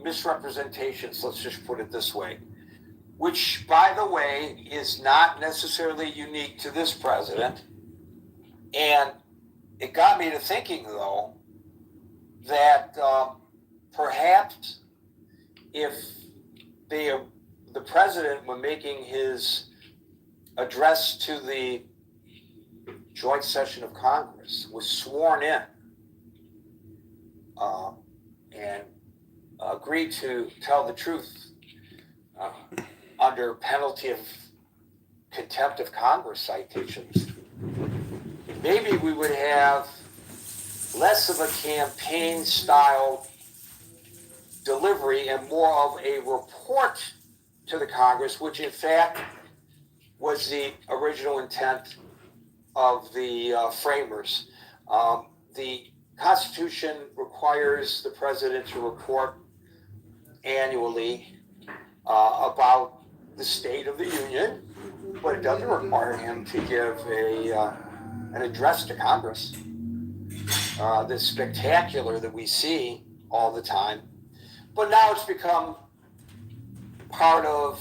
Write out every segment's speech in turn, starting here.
misrepresentations, let's just put it this way, which, by the way, is not necessarily unique to this president. And it got me to thinking, though, that perhaps if the president, when making his address to the joint session of Congress, was sworn in and agreed to tell the truth under penalty of contempt of Congress citations, maybe we would have less of a campaign-style delivery and more of a report to the Congress, which in fact was the original intent of the framers. The Constitution requires the president to report annually about the state of the union, but it doesn't require him to give an address to Congress. This spectacular that we see all the time. But now it's become part of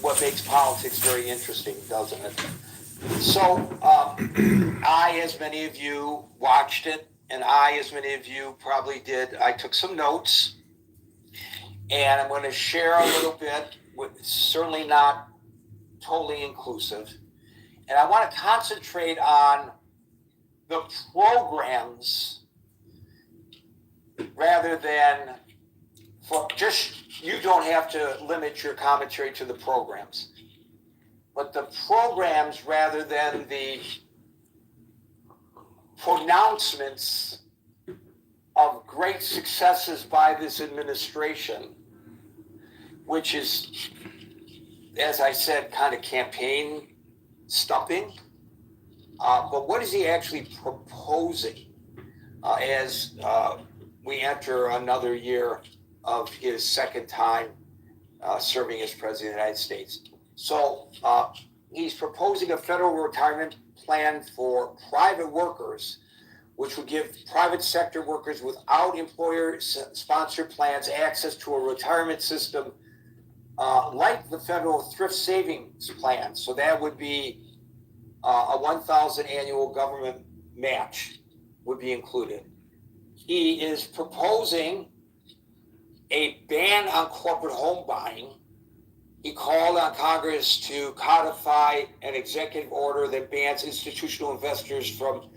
what makes politics very interesting, doesn't it? So I, as many of you, watched it, and I, as many of you probably did, I took some notes, and I'm going to share a little bit, certainly not totally inclusive. And I want to concentrate on the programs rather than you don't have to limit your commentary to the programs, but the programs rather than the pronouncements of great successes by this administration, which is, as I said, kind of campaign stumping. But what is he actually proposing as we enter another year of his second time serving as President of the United States? So he's proposing a federal retirement plan for private workers, which would give private sector workers without employer-sponsored plans access to a retirement system like the federal thrift savings plan. So that would be a $1,000 annual government match would be included. He is proposing a ban on corporate home buying. He called on Congress to codify an executive order that bans institutional investors from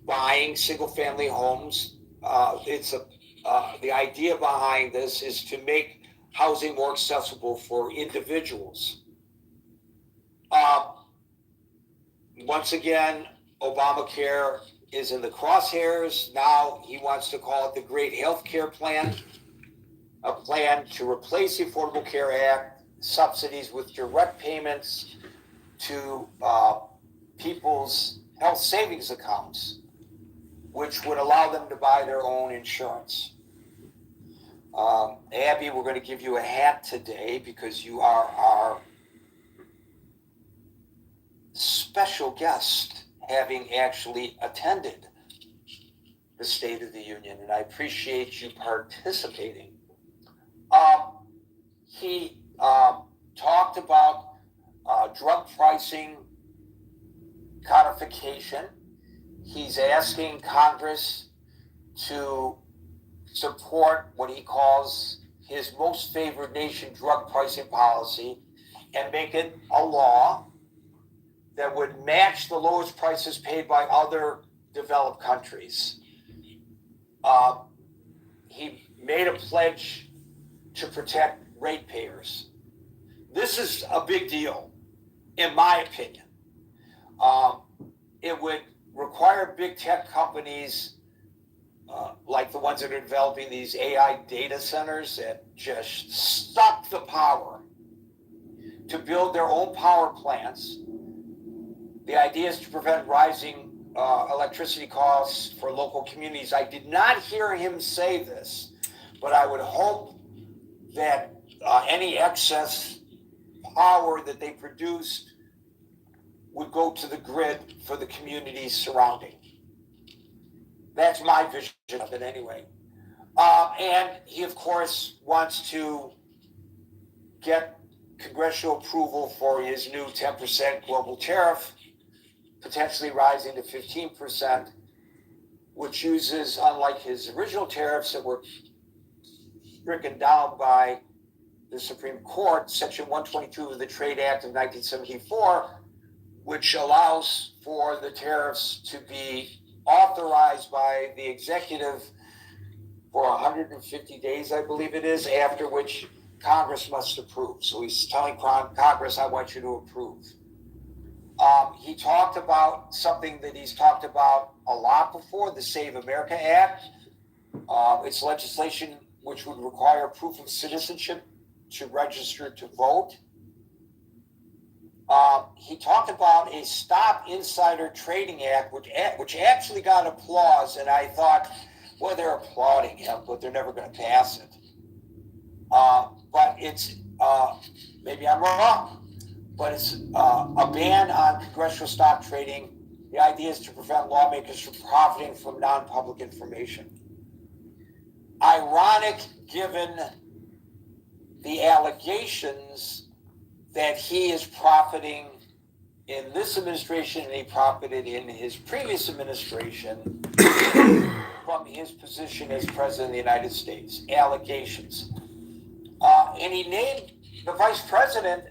buying single-family homes. The idea behind this is to make housing more accessible for individuals. Once again, Obamacare is in the crosshairs. Now he wants to call it the Great Healthcare Plan, a plan to replace the Affordable Care Act subsidies with direct payments to people's health savings accounts, which would allow them to buy their own insurance. Abby, we're going to give you a hat today because you are our special guest, having actually attended the State of the Union, and I appreciate you participating. He talked about drug pricing codification. He's asking Congress to support what he calls his most favored nation drug pricing policy and make it a law that would match the lowest prices paid by other developed countries. He made a pledge to protect ratepayers. This is a big deal, in my opinion. It would require big tech companies like the ones that are developing these AI data centers that just suck the power to build their own power plants. The idea is to prevent rising electricity costs for local communities. I did not hear him say this, but I would hope that any excess power that they produced would go to the grid for the communities surrounding. That's my vision of it anyway. And he, of course, wants to get congressional approval for his new 10% global tariff, potentially rising to 15%, which uses, unlike his original tariffs that were stricken down by the Supreme Court, Section 122 of the Trade Act of 1974, which allows for the tariffs to be authorized by the executive for 150 days, I believe it is, after which Congress must approve. So he's telling Congress, I want you to approve. He talked about something that he's talked about a lot before, the Save America Act. It's legislation which would require proof of citizenship to register to vote. He talked about a Stop Insider Trading Act, which actually got applause, and I thought, well, they're applauding him, but they're never going to pass it. But it's, maybe I'm wrong, but it's a ban on congressional stock trading. The idea is to prevent lawmakers from profiting from non-public information. Ironic, given the allegations that he is profiting in this administration and he profited in his previous administration from his position as president of the United States. Allegations. And he named the vice president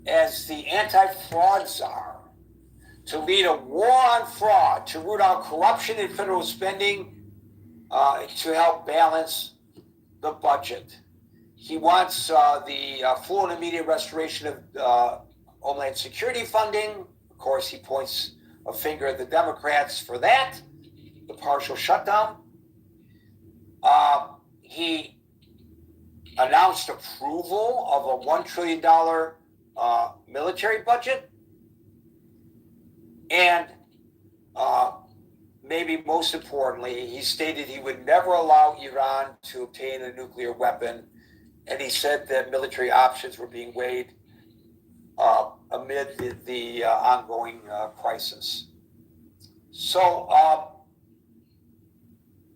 as the anti-fraud czar, to lead a war on fraud, to root out corruption in federal spending, to help balance the budget. He wants the full and immediate restoration of Homeland Security funding. Of course, he points a finger at the Democrats for that, the partial shutdown. He announced approval of a $1 trillion military budget. And maybe most importantly, he stated he would never allow Iran to obtain a nuclear weapon. And he said that military options were being weighed amid the ongoing crisis. So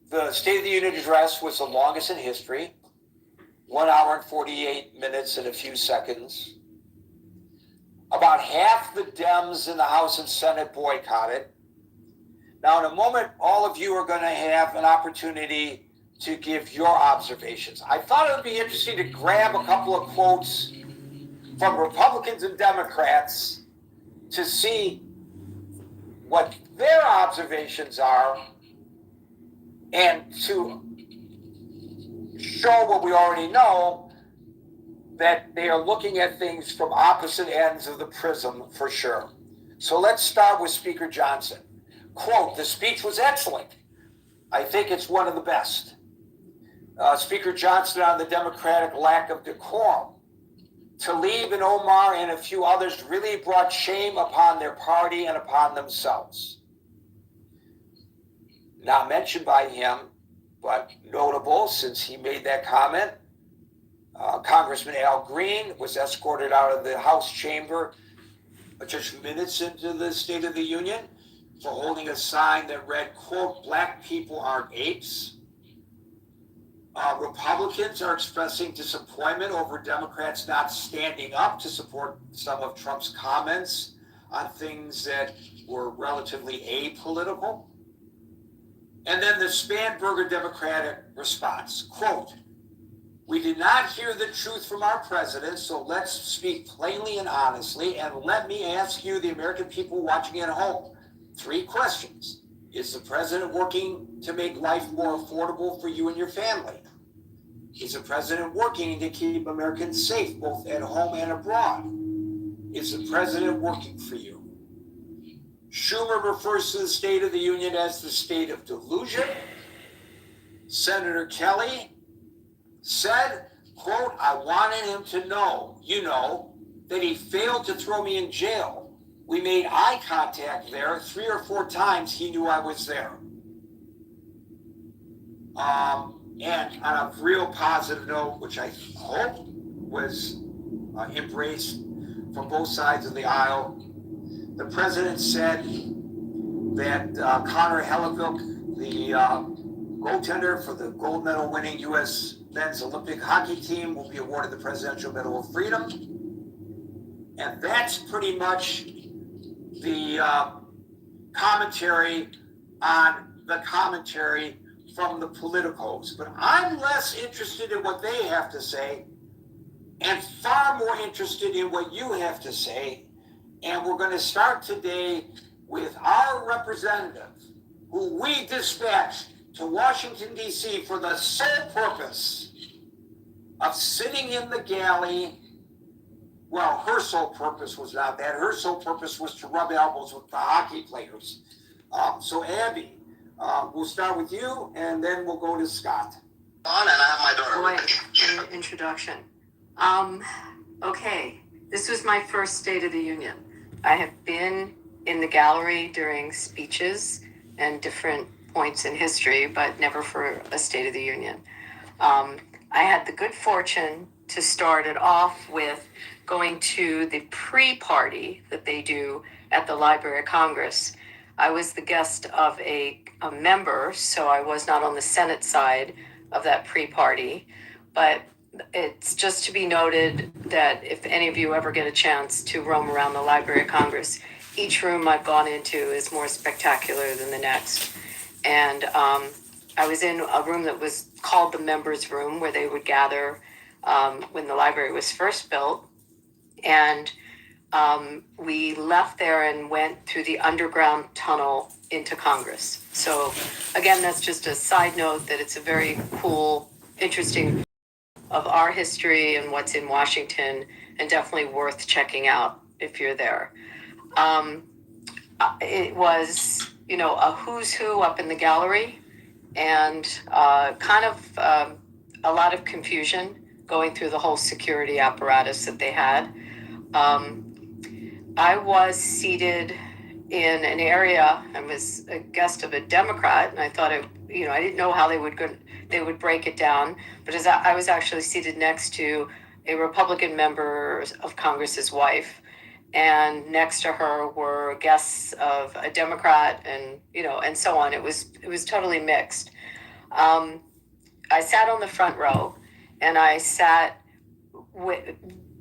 the State of the Union address was the longest in history, 1 hour and 48 minutes and a few seconds. About half the Dems in the House and Senate boycotted. Now, in a moment, all of you are going to have an opportunity to give your observations. I thought it would be interesting to grab a couple of quotes from Republicans and Democrats to see what their observations are and to show what we already know, that they are looking at things from opposite ends of the prism for sure. So let's start with Speaker Johnson. Quote, "The speech was excellent. I think it's one of the best." Speaker Johnson on the Democratic lack of decorum. Tlaib and Omar and a few others really brought shame upon their party and upon themselves. Not mentioned by him, but notable since he made that comment. Congressman Al Green was escorted out of the House chamber just minutes into the State of the Union for holding a sign that read, quote, "Black people aren't apes." Republicans are expressing disappointment over Democrats not standing up to support some of Trump's comments on things that were relatively apolitical. And then the Spanberger Democratic response, quote, "We did not hear the truth from our president, so let's speak plainly and honestly. And let me ask you, the American people watching at home, 3 questions. Is the president working to make life more affordable for you and your family? Is the president working to keep Americans safe, both at home and abroad? Is the president working for you?" Schumer refers to the State of the Union as the state of delusion. Senator Kelly said, quote, "I wanted him to know, that he failed to throw me in jail. We made eye contact there 3 or 4 times. He knew I was there." And on a real positive note, which I hope was embraced from both sides of the aisle, the president said that Connor Hellebuck, the goaltender for the gold medal winning U.S. men's Olympic hockey team will be awarded the Presidential Medal of Freedom. And that's pretty much the commentary on the commentary from the politicos. But I'm less interested in what they have to say and far more interested in what you have to say. And we're going to start today with our representative, who we dispatched to Washington, D.C. for the sole purpose of sitting in the galley. Well, her sole purpose was not that. Her sole purpose was to rub elbows with the hockey players. So Abby, we'll start with you, and then we'll go to Scott. On, and I have my daughter. Boy, an introduction. Okay, this was my first State of the Union. I have been in the gallery during speeches and different points in history, but never for a State of the Union. I had the good fortune to start it off with going to the pre-party that they do at the Library of Congress. I was the guest of a member, so I was not on the Senate side of that pre-party, but it's just to be noted that if any of you ever get a chance to roam around the Library of Congress, each room I've gone into is more spectacular than the next. And I was in a room that was called the members' room, where they would gather when the library was first built. And we left there and went through the underground tunnel into Congress. So again, that's just a side note that it's a very cool, interesting of our history and what's in Washington, and definitely worth checking out if you're there. It was, a who's who up in the gallery, and kind of a lot of confusion going through the whole security apparatus that they had. I was seated in an area. I was a guest of a Democrat, and I thought I didn't know how they would break it down. But as I was actually seated next to a Republican member of Congress's wife, and next to her were guests of a Democrat, and and so on. It was totally mixed. I sat on the front row, and I sat with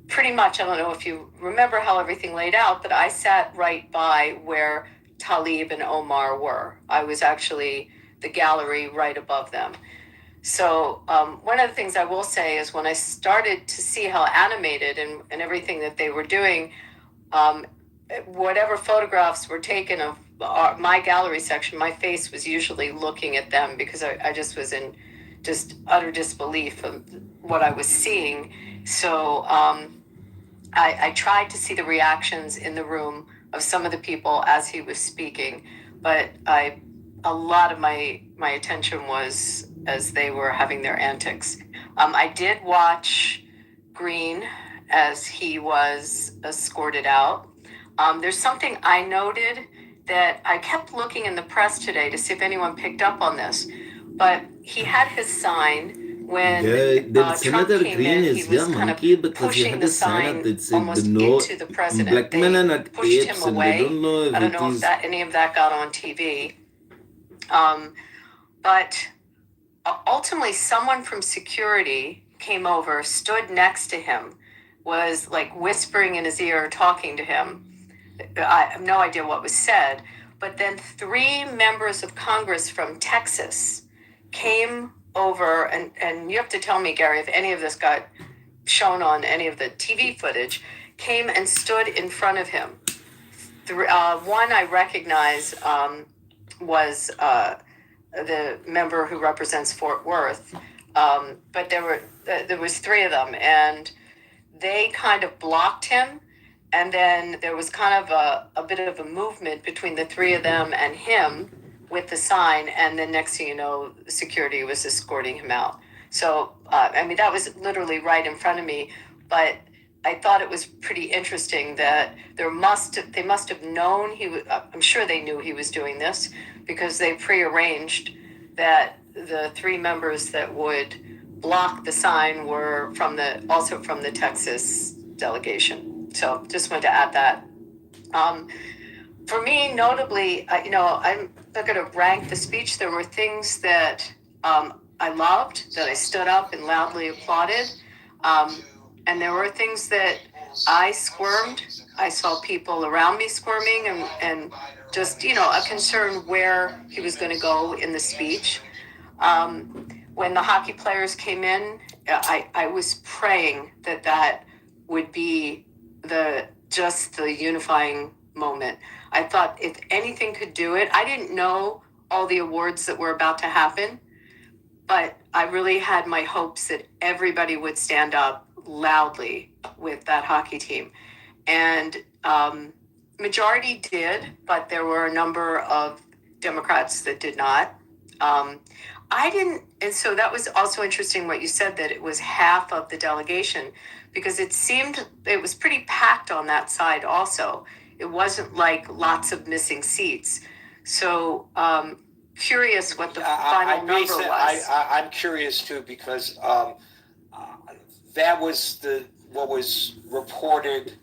pretty much, I don't know if you remember how everything laid out, but I sat right by where Talib and Omar were. I was actually the gallery right above them. So one of the things I will say is, when I started to see how animated and everything that they were doing, whatever photographs were taken of my gallery section, my face was usually looking at them, because I just was in just utter disbelief of what I was seeing. So I tried to see the reactions in the room of some of the people as he was speaking, but a lot of my attention was as they were having their antics. I did watch Green as he was escorted out. There's something I noted that I kept looking in the press today to see if anyone picked up on this, but he had his sign. When The Trump Senator came Green in, he is was yeah kind of monkey because he pushing had the a Senate. sign It's almost no into the president. black men are They not pushed apes, him and they don't away. know if I don't it know if is. any of that got on TV. But ultimately, someone from security came over, stood next to him, was like whispering in his ear, talking to him. I have no idea what was said. But then 3 members of Congress from Texas came over, and you have to tell me, Gary, if any of this got shown on any of the TV footage, came and stood in front of him. One I recognize was the member who represents Fort Worth, but there was 3 of them, and they kind of blocked him. And then there was kind of a bit of a movement between the 3 of them and him with the sign. And then next thing you know, security was escorting him out. So, that was literally right in front of me. But I thought it was pretty interesting that they must have known I'm sure they knew he was doing this, because they prearranged that the 3 members that would block the sign were also from the Texas delegation. So just wanted to add that. For me, notably, I'm not going to rank the speech. There were things that I loved, that I stood up and loudly applauded. And there were things that I squirmed. I saw people around me squirming and just, a concern where he was going to go in the speech. When the hockey players came in, I was praying that would be the unifying moment. I thought if anything could do it, I didn't know all the awards that were about to happen, but I really had my hopes that everybody would stand up loudly with that hockey team. And majority did, but there were a number of Democrats that did not. I didn't, and so that was also interesting what you said, that it was half of the delegation, because it seemed it was pretty packed on that side also. It wasn't like lots of missing seats. So curious what the final number was. I'm curious too, because that was what was reported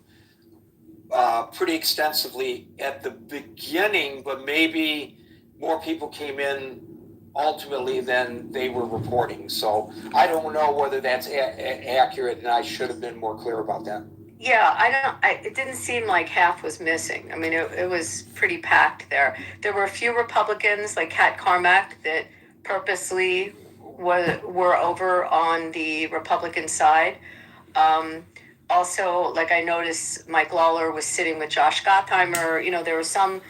pretty extensively at the beginning, but maybe more people came in ultimately than they were reporting. So I don't know whether that's accurate, and I should have been more clear about that. Yeah, it didn't seem like half was missing. I mean, it was pretty packed there. There were a few Republicans, like Kat Carmack, that purposely were over on the Republican side. Also, like I noticed, Mike Lawler was sitting with Josh Gottheimer. There were some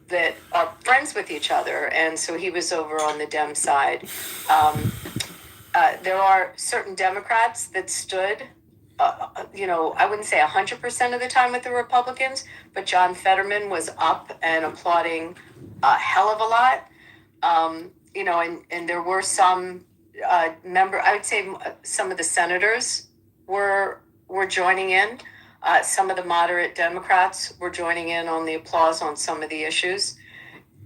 that are friends with each other, and so he was over on the Dem side. There are certain Democrats that stood, I wouldn't say 100% of the time with the Republicans, but John Fetterman was up and applauding a hell of a lot. And there were some I would say some of the senators were joining in. Some of the moderate Democrats were joining in on the applause on some of the issues.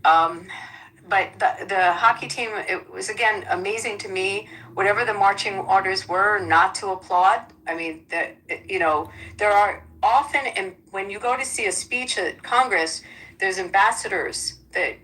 But the hockey team, it was, again, amazing to me. Whatever the marching orders were, not to applaud. I mean, there are often, and when you go to see a speech at Congress, there's ambassadors that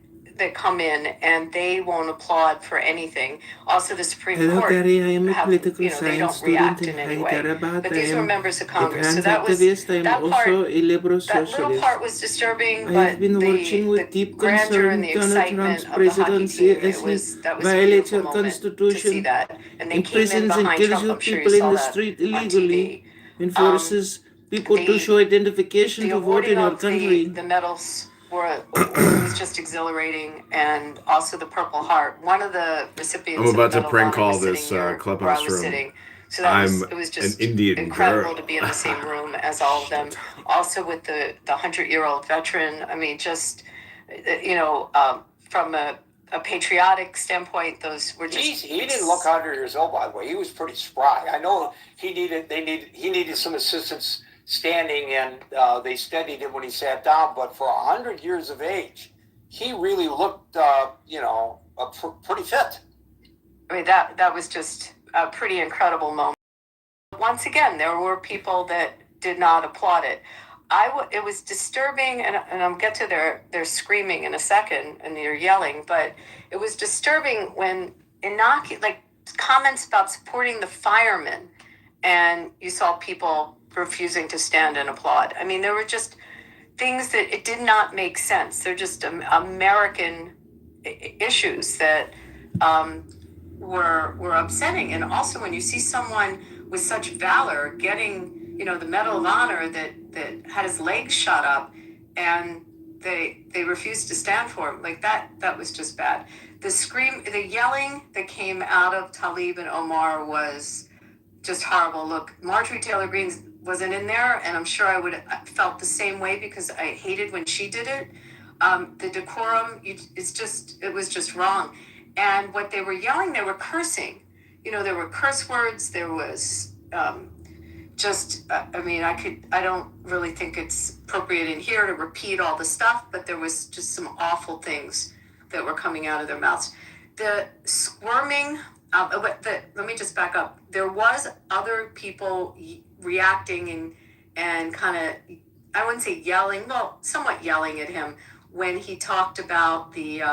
come in and they won't applaud for anything. Also, the Supreme Hello, Court, Gary. I am a political they science don't react student in in any way. Hyderabad. But I these were am members of a Congress. So trans that was activist. I am that part. also a liberal That little socialist. part was disturbing, I but have been watching with deep grandeur and concern the Donald excitement Trump's of the hockey presidency team, as he that was a violates beautiful our moment to see constitution, that. And they came in imprisons and behind kills Trump. you I'm sure you people in saw the that street on illegally, TV. and forces people to show identification to vote awarding in our of country. the medals was just exhilarating, and also the Purple Heart. One of the recipients I'm about of the to Medal of prank Honor call was this sitting where clubhouse I was room. sitting. So that I'm it was just an Indian incredible girl. to be in the same room as all of them. Also with the 100-year-old veteran. I mean, just from a patriotic standpoint, those were just. He didn't look 100 years old, by the way. He was pretty spry. I know he needed some assistance standing, and they steadied him when he sat down. But for 100 years of age, he really looked, pretty fit. I mean, that was just a pretty incredible moment. Once again, there were people that did not applaud it. It was disturbing, and I'll get to their screaming in a second, and they're yelling, but it was disturbing when comments about supporting the firemen, and you saw people refusing to stand and applaud. I mean, there were just things that it did not make sense. They're just American issues that were upsetting. And also, when you see someone with such valor getting, the Medal of Honor that had his legs shot up, and they refused to stand for him, like that was just bad. The yelling that came out of Tlaib and Omar was just horrible. Look, Marjorie Taylor Greene wasn't in there, and I'm sure I would have felt the same way, because I hated when she did it. The decorum, it was just wrong. And what they were yelling, they were cursing. There were curse words. There was I don't really think it's appropriate in here to repeat all the stuff, but there was just some awful things that were coming out of their mouths. The squirming, let me just back up. There was other people reacting and kind of, I wouldn't say yelling, well, somewhat yelling at him when he talked about the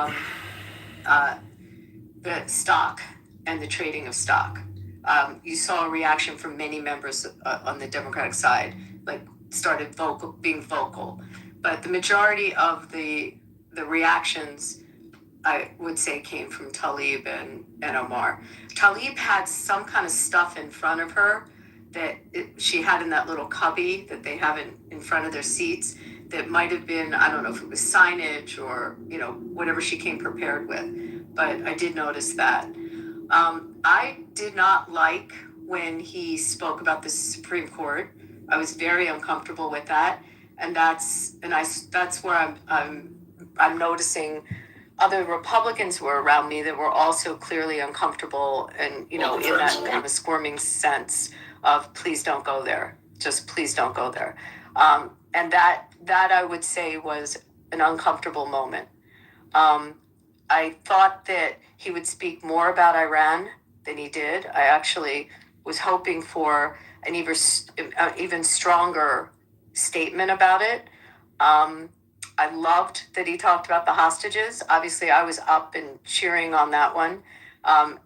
stock and the trading of stock. You saw a reaction from many members on the Democratic side, like started being vocal. But the majority of the reactions, I would say, came from Tlaib and Omar. Tlaib had some kind of stuff in front of her that she had in that little cubby that they have in front of their seats that might have been, I don't know if it was signage or, whatever she came prepared with. But I did notice that. I did not like when he spoke about the Supreme Court. I was very uncomfortable with that. And that's where I'm noticing other Republicans who were around me that were also clearly uncomfortable and, in that kind of a squirming sense of please don't go there. Just please don't go there. And that I would say was an uncomfortable moment. I thought that he would speak more about Iran than he did. I actually was hoping for an even stronger statement about it. I loved that he talked about the hostages. Obviously, I was up and cheering on that one.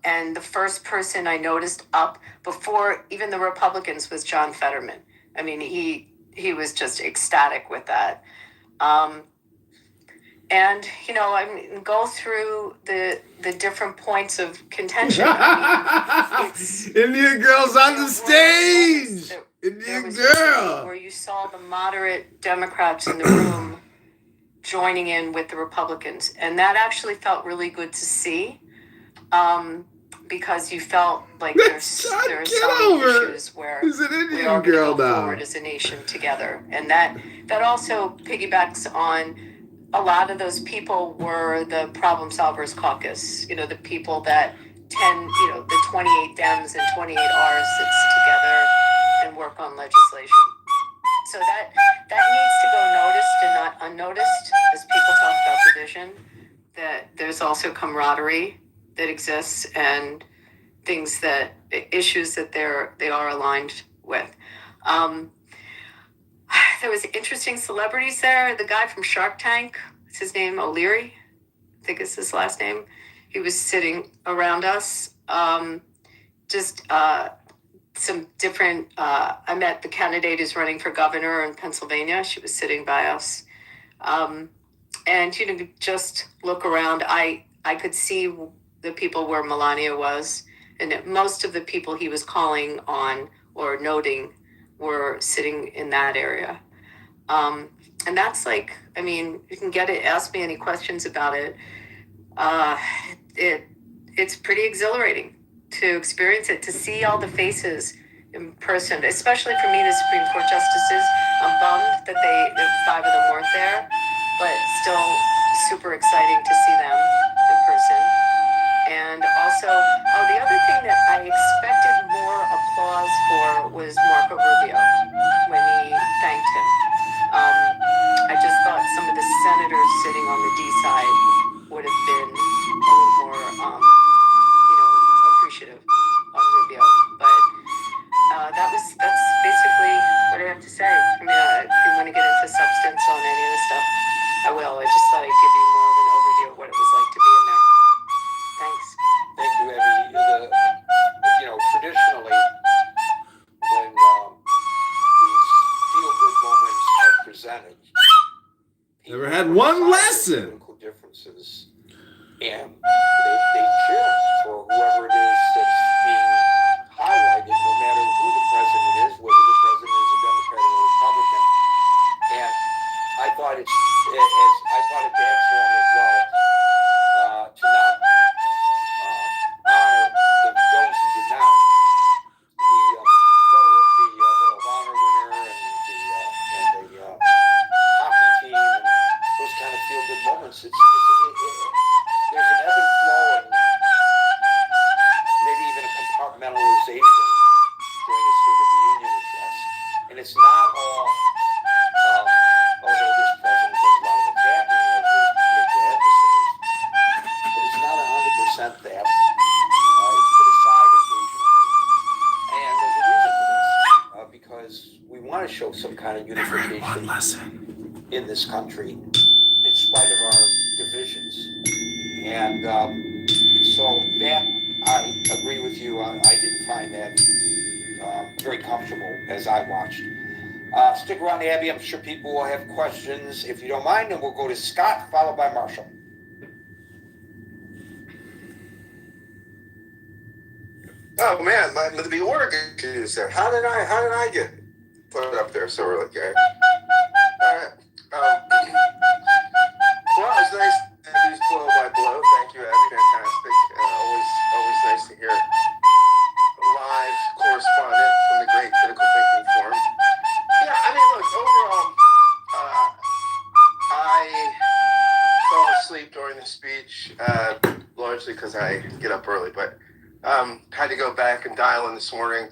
And the first person I noticed up before even the Republicans was John Fetterman. I mean, he was just ecstatic with that. And, go through the different points of contention. Indian girls on the stage! Indian girl! Where you saw the moderate Democrats in the room joining in with the Republicans. And that actually felt really good to see. Because you felt like there's some issues where we are going to go forward as a nation together. And that also piggybacks on a lot of those people were the Problem Solvers Caucus, the people that the 28 Dems and 28 Rs sits together and work on legislation. So that needs to go noticed and not unnoticed as people talk about division, that there's also camaraderie that exists and issues that they are aligned with. There was interesting celebrities there. The guy from Shark Tank, what's his name? O'Leary, I think is his last name. He was sitting around us. Some different, I met the candidate who's running for governor in Pennsylvania. She was sitting by us. And, just look around. I could see the people where Melania was. And most of the people he was calling on or noting were sitting in that area. And that's you can get it, ask me any questions about it. It's pretty exhilarating to experience it, to see all the faces in person, especially for me, the Supreme Court justices. I'm bummed that 5 of them weren't there, but still super exciting to see them in person. And also, the other thing that I expected more applause for was Marco Rubio when he thanked him. I just thought some of the senators sitting on the D side would have been a little more, appreciative of Rubio. But that's basically what I have to say. I mean, if you want to get into substance on any of this stuff, I will. I just thought I'd give you more of an overview of what it was like to be in there. Thanks. Thank you, Abby. Traditionally, when these feel-good moments are presented, never had one lesson. Political differences, and they cheer for whoever it is that's being highlighted, no matter who the president is, whether the president is a Democrat or a Republican. And I thought it bad form as well to not honor those who did not. The Medal of Honor winner and the hockey team and those kind of feel-good moments. There's an ebb and flow and maybe even a compartmentalization during a State of the Union address. And it's not all, although this president does a lot of attacking of his political adversaries, but it's not 100% that. It's put aside occasionally. And there's a reason for this, because we want to show some kind of unification in this country, in spite of our divisions. And so that I agree with you. I didn't find that very comfortable as I watched. Stick around, Abby. I'm sure people will have questions. If you don't mind, then we'll go to Scott, followed by Marshall. Oh man, the order is there. How did I get put up there so early, guys? All right. Well, it's nice to do this blow by blow. Thank you, Abby. Fantastic. Always nice to hear live correspondent from the Great Critical Thinking Forum. Yeah, I mean, look, overall, I fell asleep during the speech, largely because I get up early, but had to go back and dial in this morning.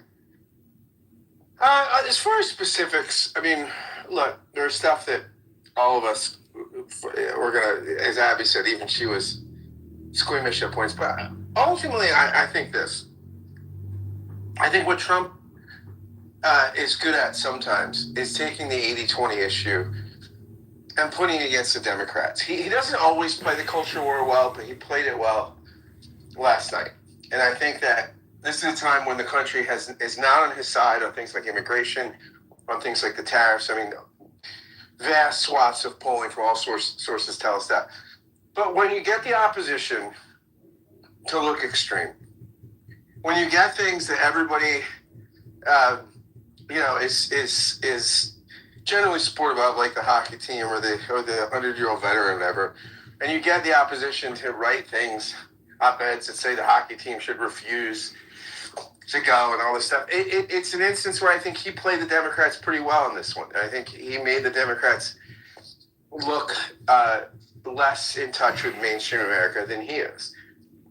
As far as specifics, I mean, look, there's stuff that all of us we're gonna, as Abby said, even she was squeamish at points. But ultimately, I think this. I think what Trump is good at sometimes is taking the 80-20 issue and putting it against the Democrats. He doesn't always play the culture war well, but he played it well last night. And I think that this is a time when the country is not on his side on things like immigration, on things like the tariffs. I mean, vast swaths of polling from all sources tell us that. But when you get the opposition to look extreme, when you get things that everybody, is generally supportive of, like the hockey team or the 100-year-old veteran or whatever, and you get the opposition to write things, op-eds that say the hockey team should refuse to go and all this stuff. It's an instance where I think he played the Democrats pretty well in this one. I think he made the Democrats look less in touch with mainstream America than he is,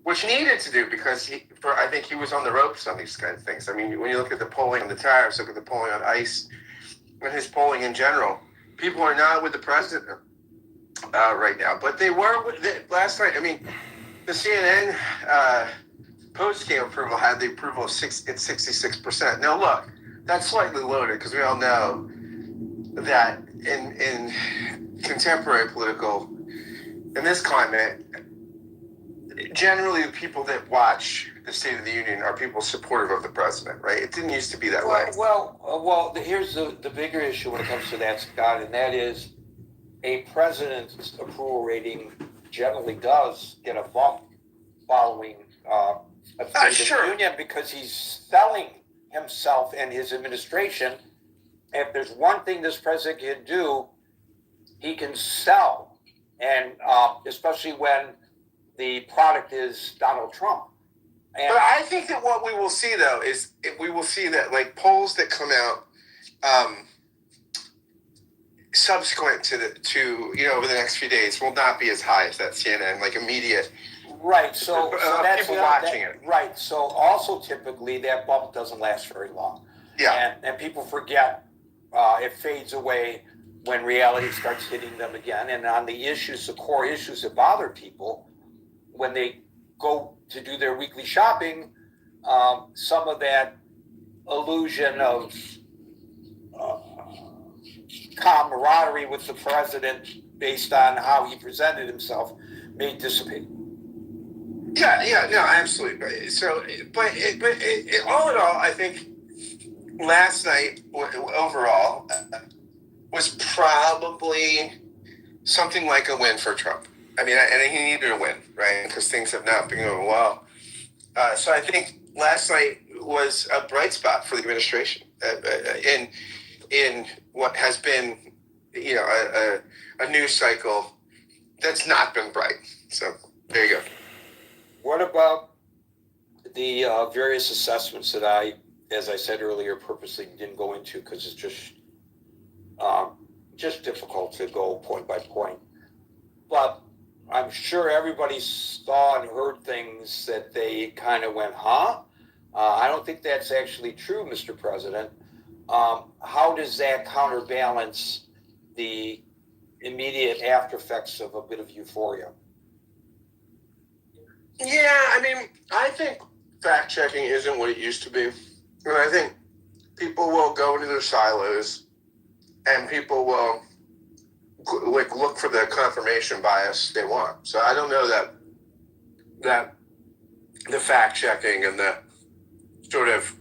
which he needed to do because I think he was on the ropes on these kind of things. I mean, when you look at the polling on the tariffs, look at the polling on ICE, and his polling in general, people are not with the president right now, but they were last night. I mean, the CNN post-game approval had the approval of 66%. Now, look, that's slightly loaded because we all know that in contemporary political, in this climate, generally the people that watch the State of the Union are people supportive of the president, right? It didn't used to be that way. Well, here's the bigger issue when it comes to that, Scott, and that is a president's approval rating generally does get a bump following a State of the Union because he's selling himself and his administration. If there's one thing this president can do, he can sell, and especially when the product is Donald Trump. But I think that what we will see, though, is we will see that like polls that come out subsequent to over the next few days will not be as high as that CNN like immediate. Right. So that's people watching it. Right. So also typically that bump doesn't last very long. Yeah. And people forget. It fades away when reality starts hitting them again. And on the issues, the core issues that bother people, when they go to do their weekly shopping, some of that illusion of camaraderie with the president based on how he presented himself may dissipate. Yeah, no, absolutely. So, but all in all, I think last night overall was probably something like a win for Trump. I mean, and he needed a win, right? Because things have not been going well. So I think last night was a bright spot for the administration in what has been, a news cycle that's not been bright. So there you go. What about the various assessments that I, as I said earlier, purposely didn't go into because it's just difficult to go point by point. But I'm sure everybody saw and heard things that they kind of went, huh? I don't think that's actually true, Mr. President. How does that counterbalance the immediate after effects of a bit of euphoria? Yeah, I mean, I think fact checking isn't what it used to be. And I think people will go into their silos and people will look for the confirmation bias they want. So I don't know that the fact checking and the sort of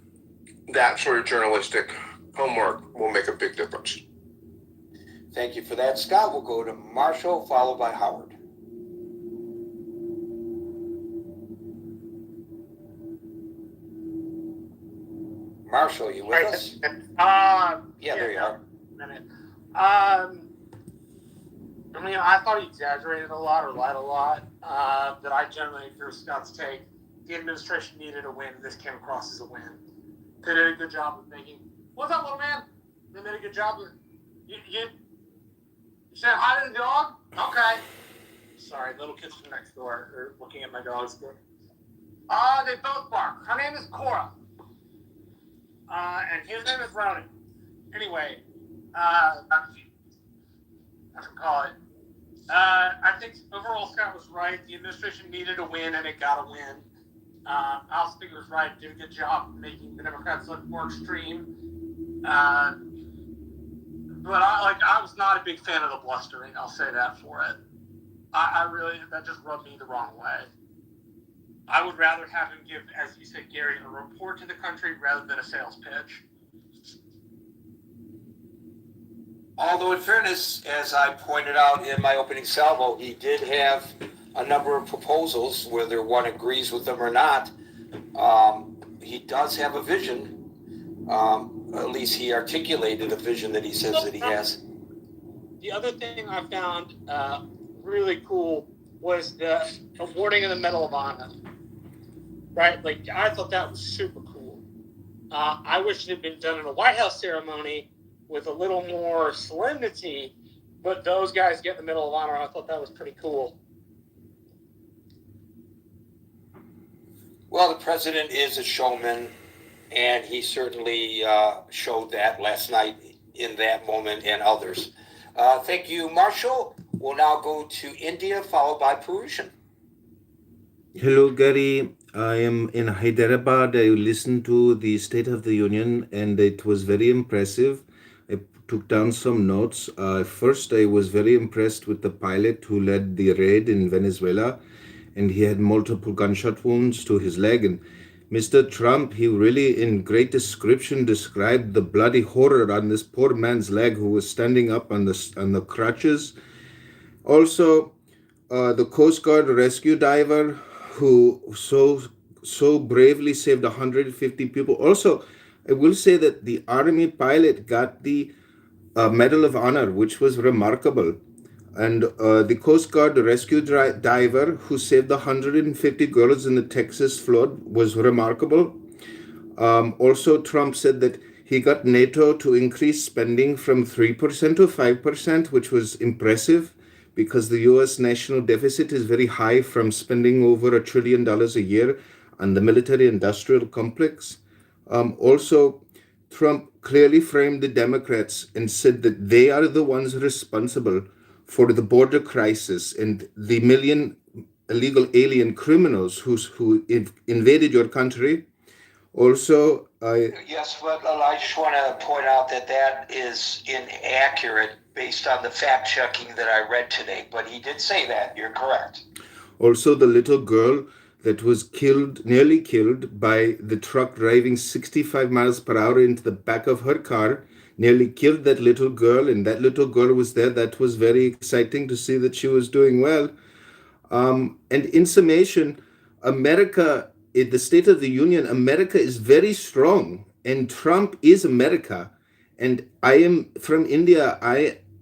that sort of journalistic homework will make a big difference. Thank you for that, Scott. We'll go to Marshall, followed by Howard. Marshall, you with us? Yeah, there you are. Minute. I mean, I thought he exaggerated a lot or lied a lot. But I generally agree with Scott's take. The administration needed a win. This came across as a win. They did a good job of making. What's up, little man? They did a good job. You said hi to the dog? Okay. Sorry, little kids from next door are looking at my dogs. They both bark. Her name is Cora. And his name is Ronan. Anyway, I can call it. I think overall Scott was right. The administration needed a win, and it got a win. I also think it was right. Did a good job making the Democrats look more extreme. But I was not a big fan of the blustering. I'll say that for it. I really, that just rubbed me the wrong way. I would rather have him give, as you said, Gary, a report to the country rather than a sales pitch. Although, in fairness, as I pointed out in my opening salvo, he did have a number of proposals, whether one agrees with them or not. He does have a vision. At least he articulated a vision that he says that he has. The other thing I found really cool was the awarding of the Medal of Honor. Right? Like, I thought that was super cool. I wish it had been done in a White House ceremony with a little more solemnity, but those guys get the Medal of Honor. I thought that was pretty cool. Well, the president is a showman, and he certainly showed that last night in that moment and others. Thank you, Marshall. We'll now go to India, followed by Purushan. Hello, Gary. I am in Hyderabad. I listened to the State of the Union, and it was very impressive. I took down some notes. First, I was very impressed with the pilot who led the raid in Venezuela, and he had multiple gunshot wounds to his leg. And Mr. Trump, he really, in great description, described the bloody horror on this poor man's leg who was standing up on the crutches. Also, the Coast Guard rescue diver who so bravely saved 150 people. Also, I will say that the Army pilot got the Medal of Honor, which was remarkable. And the Coast Guard rescue diver who saved 150 girls in the Texas flood was remarkable. Also, Trump said that he got NATO to increase spending from 3% to 5%, which was impressive, because the U.S. national deficit is very high from spending over $1 trillion a year on the military-industrial complex. Also, Trump clearly framed the Democrats and said that they are the ones responsible for the border crisis and the million illegal alien criminals who invaded your country. Also, Yes, but I just want to point out that is inaccurate based on the fact checking that I read today. But he did say that. You're correct. Also, the little girl that was nearly killed by the truck driving 65 miles per hour into the back of her car, nearly killed that little girl, and that little girl was there. That was very exciting to see that she was doing well. And in summation, America, in the State of the Union, America is very strong, and Trump is America. And I am from India.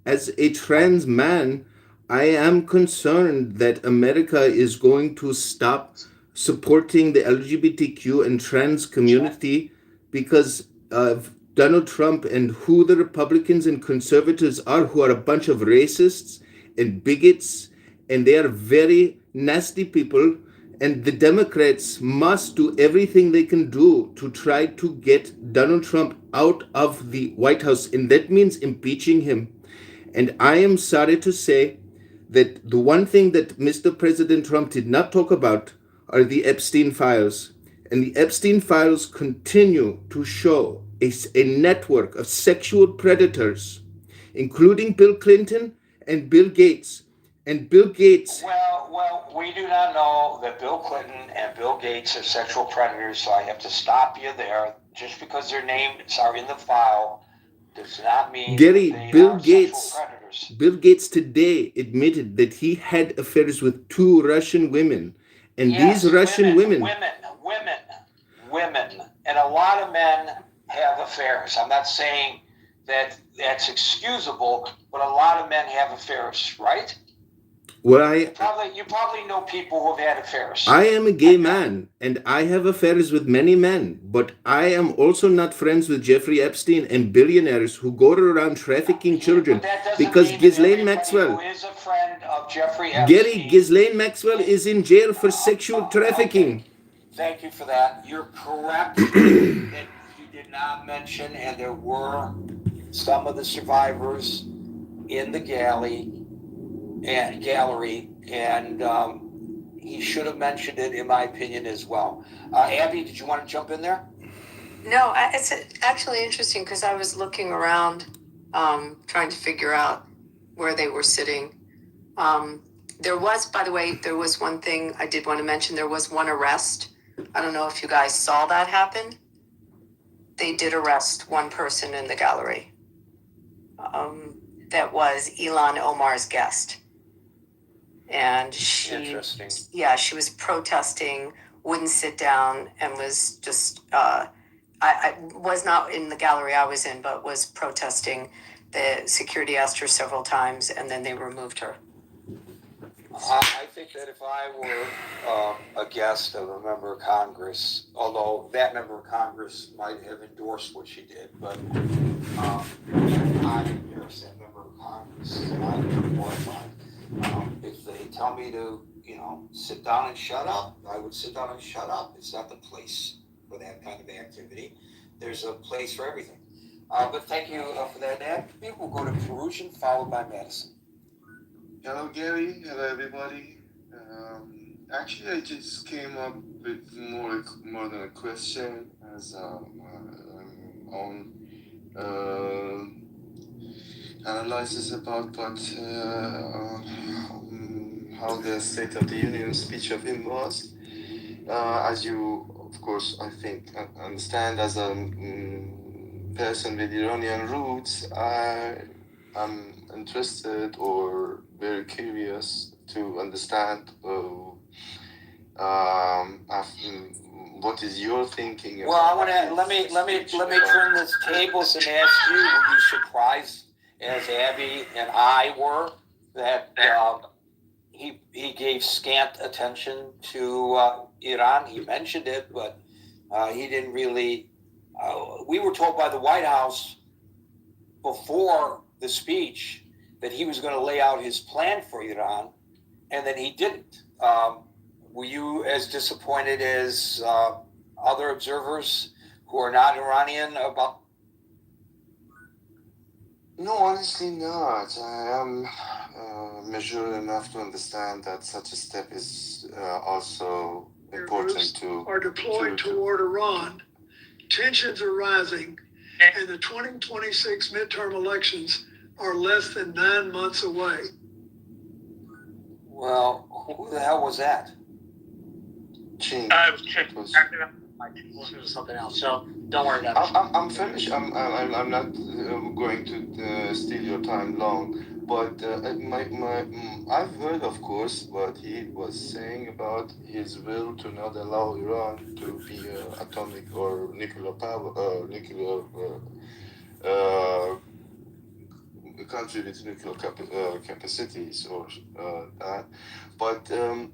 As a trans man, I am concerned that America is going to stop supporting the LGBTQ and trans community because of Donald Trump and who the Republicans and conservatives are, who are a bunch of racists and bigots, and they are very nasty people. And the Democrats must do everything they can do to try to get Donald Trump out of the White House, and that means impeaching him. And I am sorry to say that the one thing that Mr. President Trump did not talk about are the Epstein files. And the Epstein files continue to show a network of sexual predators, including Bill Clinton and Bill Gates, And Bill Gates. Well, we do not know that Bill Clinton and Bill Gates are sexual predators, so I have to stop you there. Just because their names are in the file does not mean Gary, that they Bill are Gates. sexual predators. Bill Gates today admitted that he had affairs with 2 Russian women, and Yes, these Russian women. Women, and a lot of men have affairs. I'm not saying that that's excusable, but a lot of men have affairs, right? Well, You probably know people who have had affairs. I am a gay man, and I have affairs with many men, but I am also not friends with Jeffrey Epstein and billionaires who go around trafficking children. But that doesn't Because mean that Ghislaine everybody Maxwell, who is a friend of Jeffrey Gary, Epstein. Ghislaine Maxwell is in jail for sexual trafficking. Okay. Thank you for that. You're correct that you did not mention, and there were some of the survivors in the gallery, and he should have mentioned it, in my opinion, as well. Abby, did you want to jump in there? No, it's actually interesting because I was looking around, trying to figure out where they were sitting. There was, by the way, there was one thing I did want to mention. There was one arrest. I don't know if you guys saw that happen. They did arrest one person in the gallery. That was Ilhan Omar's guest. And she was protesting, wouldn't sit down, and was just I was not in the gallery I was in, but was protesting. The security asked her several times, and then they removed her. I think that if I were a guest of a member of Congress, although that member of Congress might have endorsed what she did, but I endorse that member of Congress, and I'm mortified. If they tell me to, sit down and shut up, I would sit down and shut up. It's not the place for that kind of activity. There's a place for everything. But thank you for that, Nat. We'll go to Perusian, followed by Madison. Hello, Gary. Hello, everybody. Actually, I just came up with more than a question as own analysis about how the State of the Union speech of him was. As you, of course, I think understand, as a person with Iranian roots, I'm interested or very curious to understand what is your thinking about. Well, I want to let me turn this tables and ask you: were you surprised, as Abby and I were, that he gave scant attention to Iran? He mentioned it, but he didn't really. We were told by the White House before the speech that he was going to lay out his plan for Iran, and then he didn't. Were you as disappointed as other observers who are not Iranian about? No, honestly not. I am mature enough to understand that such a step is also important to... are deployed toward Iran. Tensions are rising, and the 2026 midterm elections are less than 9 months away. Well, who the hell was that? Ching. I was checking. I listened to something else, so don't worry about it. I'm finished. I'm not going to steal your time long, but I've heard, of course, what he was saying about his will to not allow Iran to be atomic or nuclear power, country with nuclear capacities or that. But the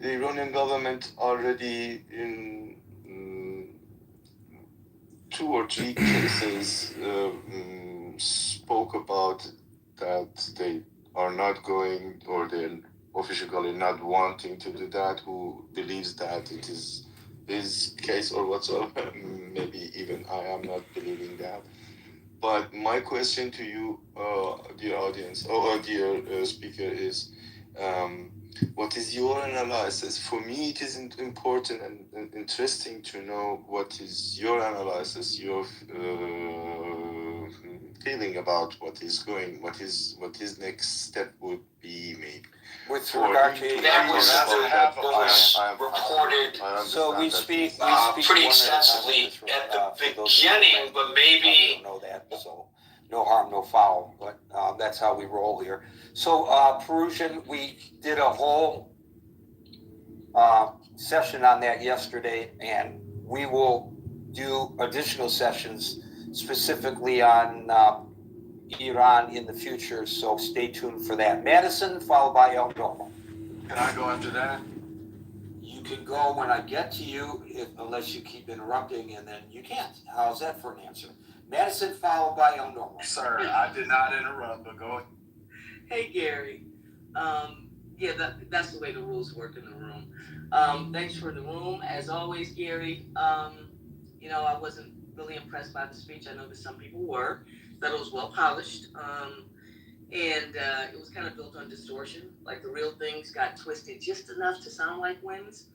Iranian government already in 2 or 3 cases spoke about that they are not going, or they're officially not wanting to do that. Who believes that it is his case or whatsoever? Maybe even I am not believing that. But my question to you, dear audience, or dear speaker, is what is your analysis? For me, it is important and interesting to know what is your analysis, your feeling about what is his next step would be, maybe. with regard to that was reported. So we speak pretty extensively at the beginning, but maybe know that. So no harm, no foul. But that's how we roll here. So Perusian, we did a whole session on that yesterday, and we will do additional sessions specifically on Iran in the future, so stay tuned for that. Madison, followed by El Domo. Can I go after that? You can go when I get to you, unless you keep interrupting, and then you can't. How's that for an answer? Madison, followed by El Domo. Sir, I did not interrupt, but go ahead. Hey, Gary. Yeah, that's the way the rules work in the room. Thanks for the room. As always, Gary, I wasn't really impressed by the speech. I know that some people were. Thought it was well polished. And it was kind of built on distortion. Like the real things got twisted just enough to sound like wins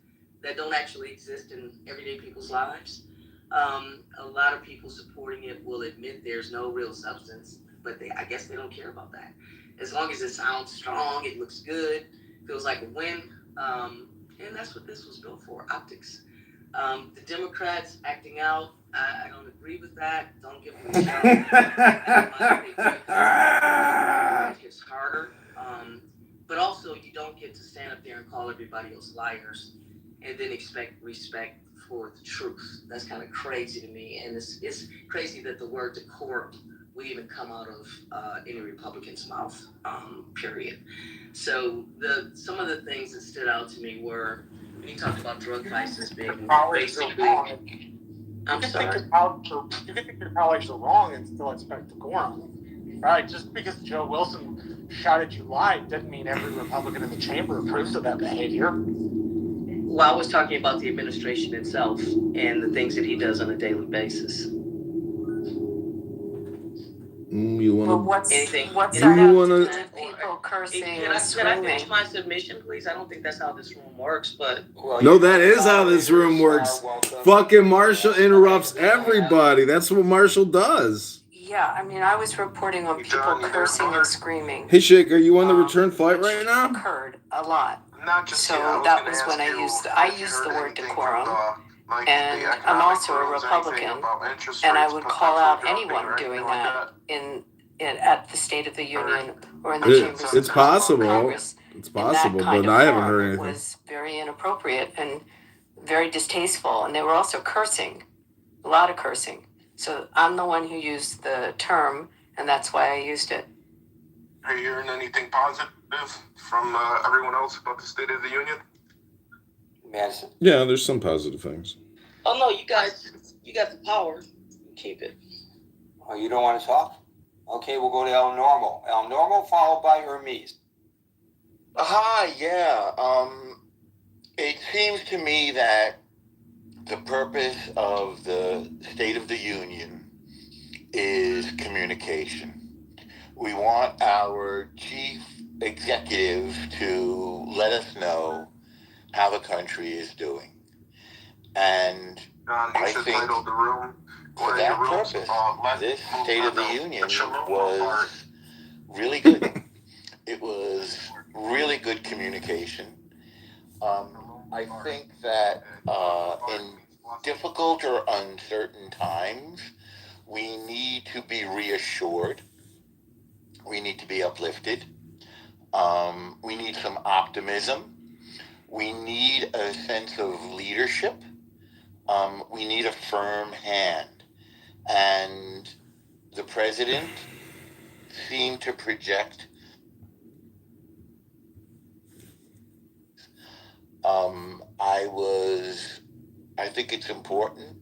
that don't actually exist in everyday people's lives. A lot of people supporting it will admit there's no real substance, but I guess they don't care about that. As long as it sounds strong, it looks good, feels like a win, and that's what this was built for, optics. The Democrats acting out, I don't agree with that. Don't give them a shot. It's harder. But also, you don't get to stand up there and call everybody else liars and then expect respect for the truth. That's kind of crazy to me. And it's crazy that the word decorum would even come out of any Republican's mouth, period. So some of the things that stood out to me were when you talked about drug prices being basically. I'm sorry. You can think your colleagues are wrong and still expect decorum, right? Just because Joe Wilson shouted you lied doesn't mean every Republican in the chamber approves of that behavior. Well, I was talking about the administration itself and the things that he does on a daily basis. You want to? What's Anything? that Do you have want to to? do with people cursing Can and I screaming? finish my submission, please? I don't think that's how this room works, but No, that is how this room works. Fucking Marshall interrupts everybody. That's what Marshall does. Yeah, I mean, I was reporting on people cursing and screaming. Hey, Shake, are you on the return flight which right now? occurred a lot. Not just So yet. that was when I used the word decorum, and I'm also a Republican, and I would call out anyone doing that at the State of the Union or in the chambers It's of possible. Congress. It's In that possible, kind but of I haven't form. heard It anything. was very inappropriate and very distasteful, and they were also cursing, a lot of cursing. So I'm the one who used the term, and that's why I used it. Are you hearing anything positive from everyone else about the State of the Union? Madison. Yeah, there's some positive things. oh no, you got the power. Keep it. Oh, you don't want to talk? Okay, we'll go to El Normo. El Normo, followed by Hermes. Aha, yeah. It seems to me that the purpose of the State of the Union is communication. We want our chief executive to let us know how the country is doing. And John, you I should think title the room. for that purpose, this State of the Union was really good. It was really good communication. I think that in difficult or uncertain times, we need to be reassured. We need to be uplifted. We need some optimism. We need a sense of leadership. We need a firm hand. And the president seemed to project I think it's important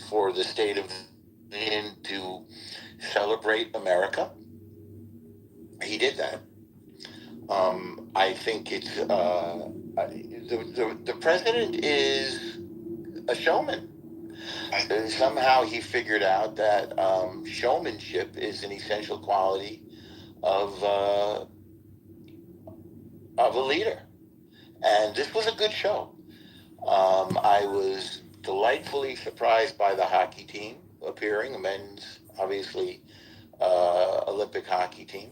for the State of the Union to celebrate America. He did that. I think it's the president is a showman. Somehow he figured out that showmanship is an essential quality of a leader. And this was a good show. I was delightfully surprised by the hockey team appearing, the men's, obviously, Olympic hockey team.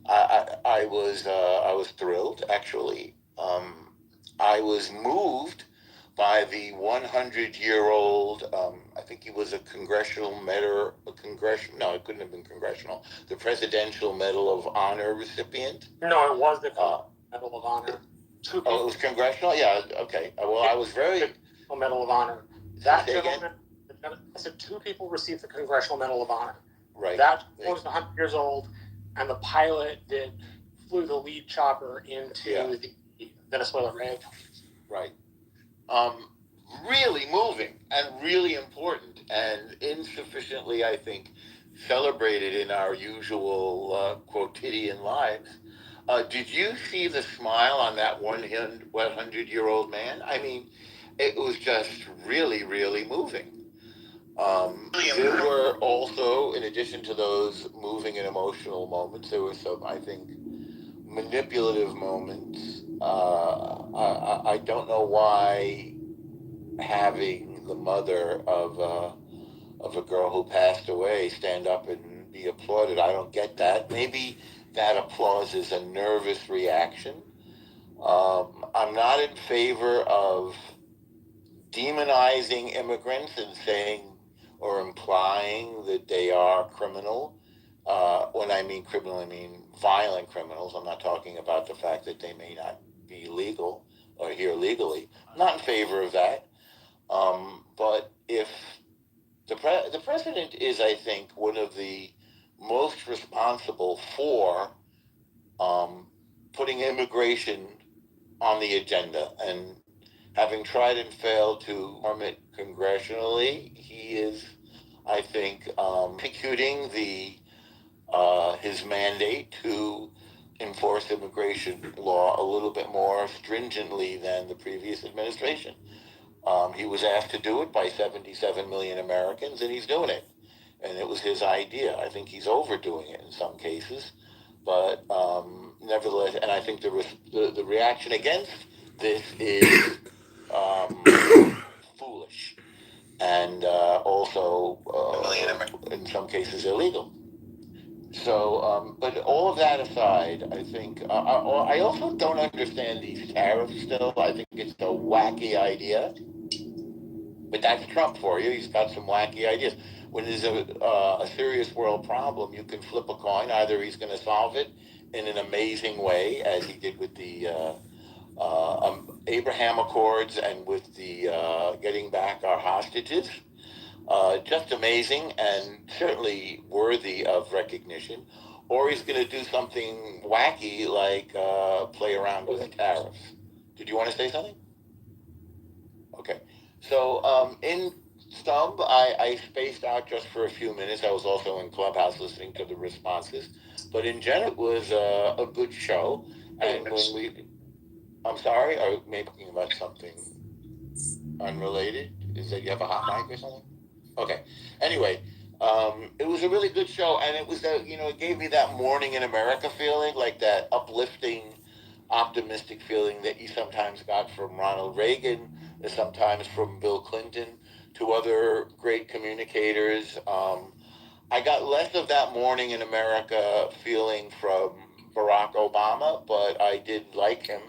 I was thrilled, actually. I was moved by the 100-year-old. I think he was a congressional medal, no, it couldn't have been congressional. The Presidential Medal of Honor recipient. No, it was the Medal of Honor. Oh, it was congressional. Yeah. Okay. Well, I was very. Medal of Honor. That gentleman. I said 2 people received the Congressional Medal of Honor. Right. That was 100 years old, and the pilot that flew the lead chopper into the Venezuela rig. Right. Really moving and really important, and insufficiently, I think, celebrated in our usual quotidian lives. Did you see the smile on that 100-year-old man? I mean, it was just really, really moving. There were also, in addition to those moving and emotional moments, there were some, I think, manipulative moments. I don't know why having the mother of a girl who passed away stand up and be applauded. I don't get that. Maybe that applause is a nervous reaction. I'm not in favor of demonizing immigrants and saying or implying that they are criminal. When I mean criminal, I mean violent criminals. I'm not talking about the fact that they may not be legal or here legally. I'm not in favor of that. But if the president is, I think, one of the most responsible for putting immigration on the agenda, and having tried and failed to harm it congressionally, he is, I think, executing his mandate to enforce immigration law a little bit more stringently than the previous administration. He was asked to do it by 77 million Americans, and he's doing it. And it was his idea. I think he's overdoing it in some cases, but nevertheless, and I think the reaction against this is foolish, and also in some cases illegal. So, but all of that aside, I think I also don't understand these tariffs still. I think it's a wacky idea. But that's Trump for you. He's got some wacky ideas. When there's a serious world problem, you can flip a coin. Either he's going to solve it in an amazing way, as he did with the Abraham Accords and with the getting back our hostages. Just amazing and certainly worthy of recognition. Or he's going to do something wacky like play around with tariffs. Did you want to say something? Okay. So in Stub, I spaced out just for a few minutes. I was also in Clubhouse listening to the responses. But in general, it was a good show. And when I'm sorry, or maybe talking about something unrelated. Is that you have a hot mic or something? Okay. Anyway, it was a really good show, and it was it gave me that morning in America feeling, like that uplifting, optimistic feeling that you sometimes got from Ronald Reagan, and sometimes from Bill Clinton, to other great communicators. I got less of that morning in America feeling from Barack Obama, but I did like him,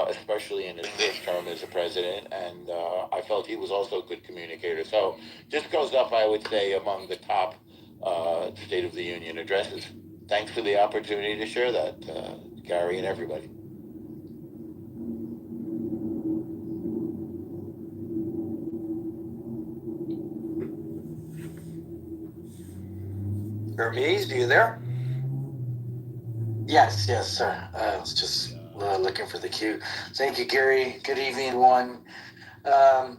especially in his first term as a president, and I felt he was also a good communicator. So just goes up, I would say, among the top State of the Union addresses. Thanks for the opportunity to share that, Gary and everybody. Hermes, are you there? Yes, sir. I was just looking for the cue. Thank you, Gary. Good evening, everyone. I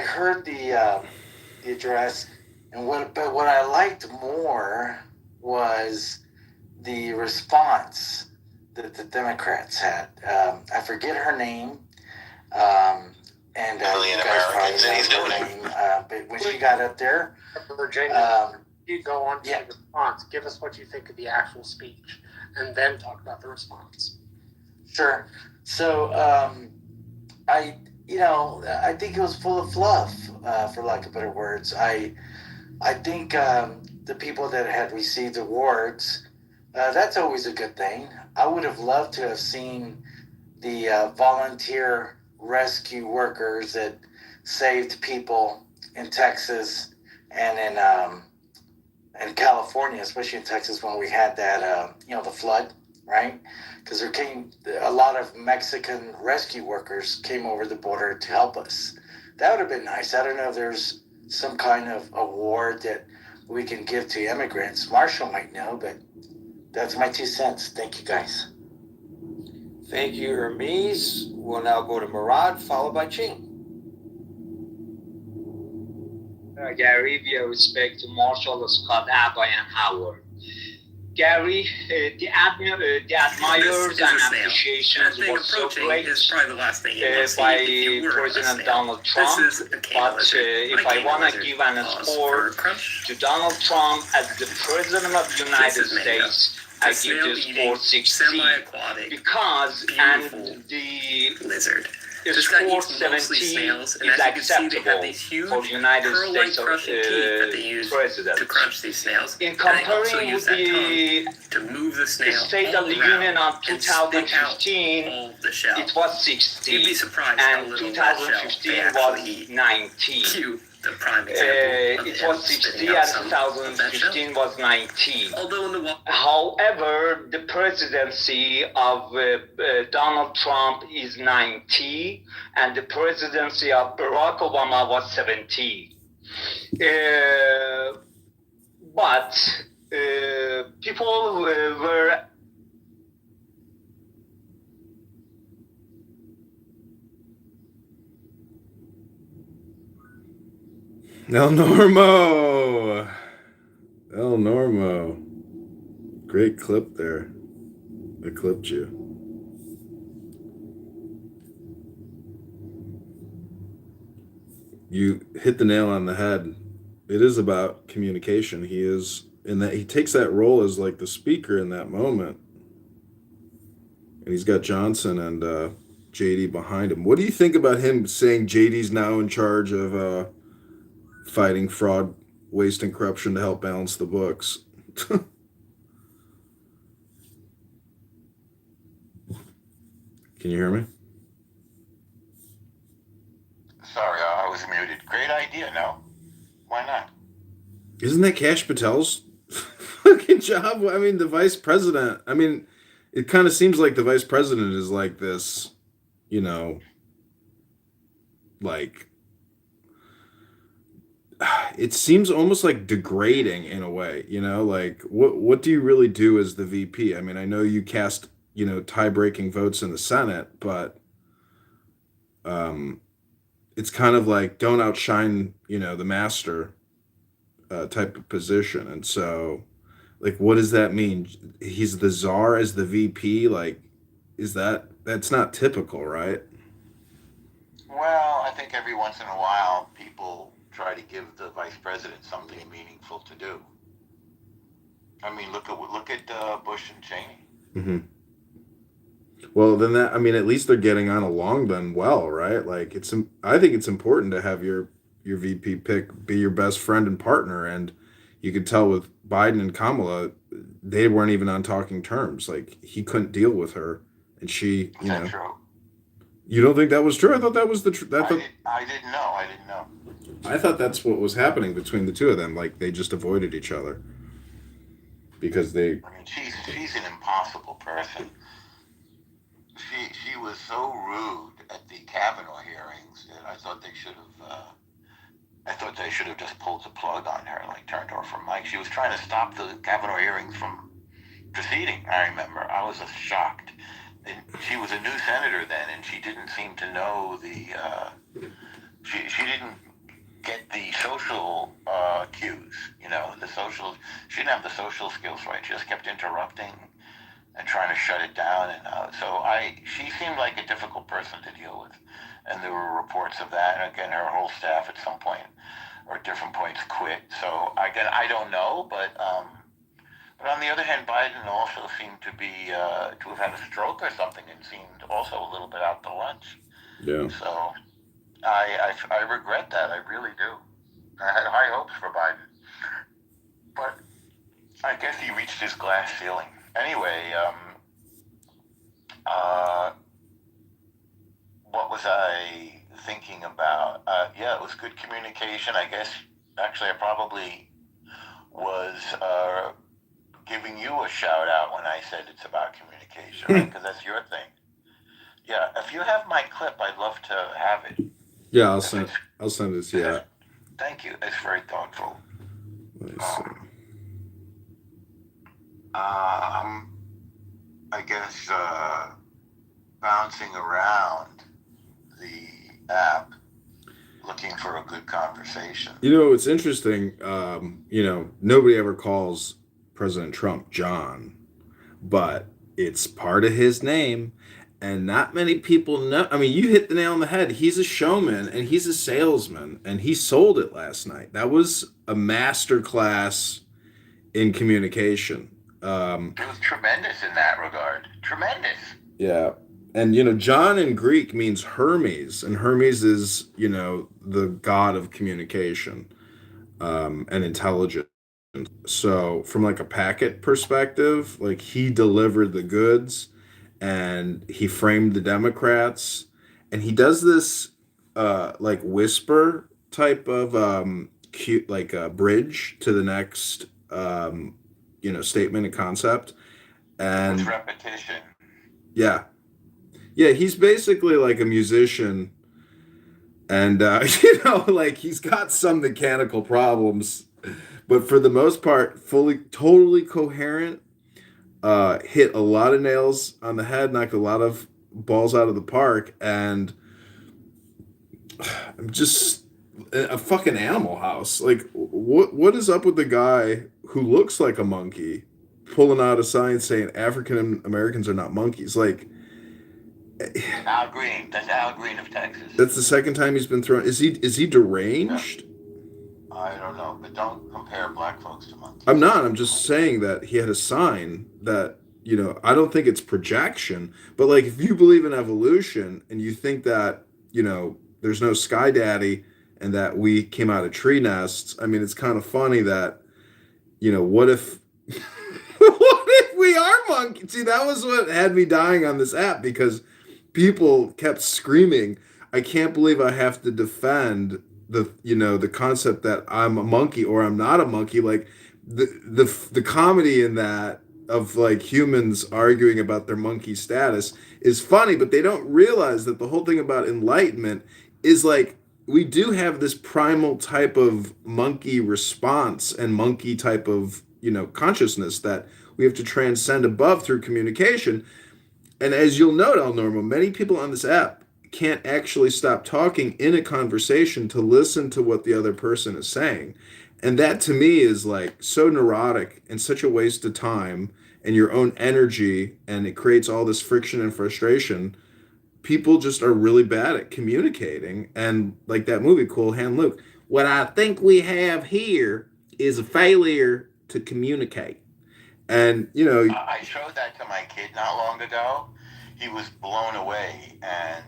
heard the address, but what I liked more was the response that the Democrats had. I forget her name, and you guys probably know her name. But when she got up there, Virginia. You go on to the response. Give us what you think of the actual speech, and then talk about the response. Sure. So I think it was full of fluff, for lack of better words. I I think the people that had received awards, that's always a good thing. I would have loved to have seen the volunteer rescue workers that saved people in Texas and in California, especially in Texas when we had that, the flood, right? Because there came a lot of Mexican rescue workers came over the border to help us. That would have been nice. I don't know if there's some kind of award that we can give to immigrants. Marshall might know, but that's my 2 cents. Thank you, guys. Thank you, Hermes. We'll now go to Murad, followed by Ching. Gary, via respect to Marshall, Scott, Abba, and Howard. Gary, the admirers and appreciations was so great by President Donald Trump. But if I want to give an score to Donald Trump as the President of the United States, I give the score 60 because and the lizard. score 17 is acceptable for the United States president. To crunch these snails. In comparing with the to move the snail State of the Union of 2015, it was 60, You'd be surprised and 2015 was 90. Cute. The prime example It was 60 and 2015 was 90. Although in the However, the presidency of Donald Trump is 90 and the presidency of Barack Obama was 70. But people were El Normo. El Normo. Great clip there. I clipped you. You hit the nail on the head. It is about communication. He is in that he takes that role as like the speaker in that moment. And he's got Johnson and JD behind him. What do you think about him saying JD's now in charge of fighting fraud, waste, and corruption to help balance the books? Can you hear me? Sorry, I was muted. Great idea, no? Why not? Isn't that Kash Patel's fucking job? I mean, the vice president. I mean, it kind of seems like the vice president is like this, like, it seems almost like degrading in a way, like what do you really do as the VP? I mean, I know you cast, tie-breaking votes in the Senate, but it's kind of like don't outshine, the master type of position. And so, like, what does that mean? He's the czar as the VP? Like, that's not typical, right? Well, I think every once in a while people try to give the vice president something meaningful to do. I mean, look at Bush and Cheney. Mm-hmm. Well, then at least they're getting on along then well, right? Like I think it's important to have your VP pick be your best friend and partner. And you could tell with Biden and Kamala, they weren't even on talking terms. Like he couldn't deal with her, and she, Is that true? You don't think that was true? I thought that was the truth. I didn't know. I thought that's what was happening between the two of them. Like they just avoided each other because they. I mean, she's an impossible person. She was so rude at the Kavanaugh hearings that I thought they should have just pulled the plug on her, like turned her off her mic. She was trying to stop the Kavanaugh hearings from proceeding. I remember. I was just shocked. And she was a new senator then, and she didn't seem to know she didn't get the social cues, the social. She didn't have the social skills right. She just kept interrupting and trying to shut it down. And she seemed like a difficult person to deal with. And there were reports of that. And again, her whole staff at some point or at different points quit. So again, I don't know, but on the other hand, Biden also seemed to have had a stroke or something and seemed also a little bit out to lunch. Yeah. So I regret that. I really do. I had high hopes for Biden. But I guess he reached his glass ceiling. Anyway, what was I thinking about? Yeah, it was good communication. I guess, actually, I probably was giving you a shout out when I said it's about communication, right? Because that's your thing. Yeah, if you have my clip, I'd love to have it. Yeah, I'll send it. Yeah. Thank you. It's very thoughtful. I guess bouncing around the app, looking for a good conversation. It's interesting. Nobody ever calls President Trump John, but it's part of his name. And not many people know. I mean, you hit the nail on the head. He's a showman and he's a salesman, and he sold it last night. That was a master class in communication. It was tremendous in that regard. Tremendous. Yeah. And, John in Greek means Hermes, and Hermes is, the god of communication and intelligence. So from like a packet perspective, like he delivered the goods and he framed the Democrats, and he does this like whisper type of cute, like a bridge to the next statement and concept. And with repetition. Yeah, he's basically like a musician, and like he's got some mechanical problems, but for the most part, totally coherent. Hit a lot of nails on the head, knocked a lot of balls out of the park, and I'm just a fucking Animal House. Like, what is up with the guy who looks like a monkey pulling out a sign saying African Americans are not monkeys? Like, Al Green. That's Al Green of Texas. That's the second time he's been thrown. Is he deranged? No. I don't know, but don't compare black folks to monkeys. I'm not. I'm just saying that he had a sign that, I don't think it's projection, but like if you believe in evolution and you think that, there's no Sky Daddy and that we came out of tree nests, I mean, it's kind of funny that, what if what if we are monkeys? See, that was what had me dying on this app, because people kept screaming, I can't believe I have to defend the concept that I'm a monkey or I'm not a monkey. Like the comedy in that of like humans arguing about their monkey status is funny, but they don't realize that the whole thing about enlightenment is like we do have this primal type of monkey response and monkey type of consciousness that we have to transcend above through communication. And as you'll note, El Normo, many people on this app can't actually stop talking in a conversation to listen to what the other person is saying. And that to me is like so neurotic and such a waste of time and your own energy, and it creates all this friction and frustration. People just are really bad at communicating. And like that movie, Cool Hand Luke, what I think we have here is a failure to communicate. And, I showed that to my kid not long ago. He was blown away, and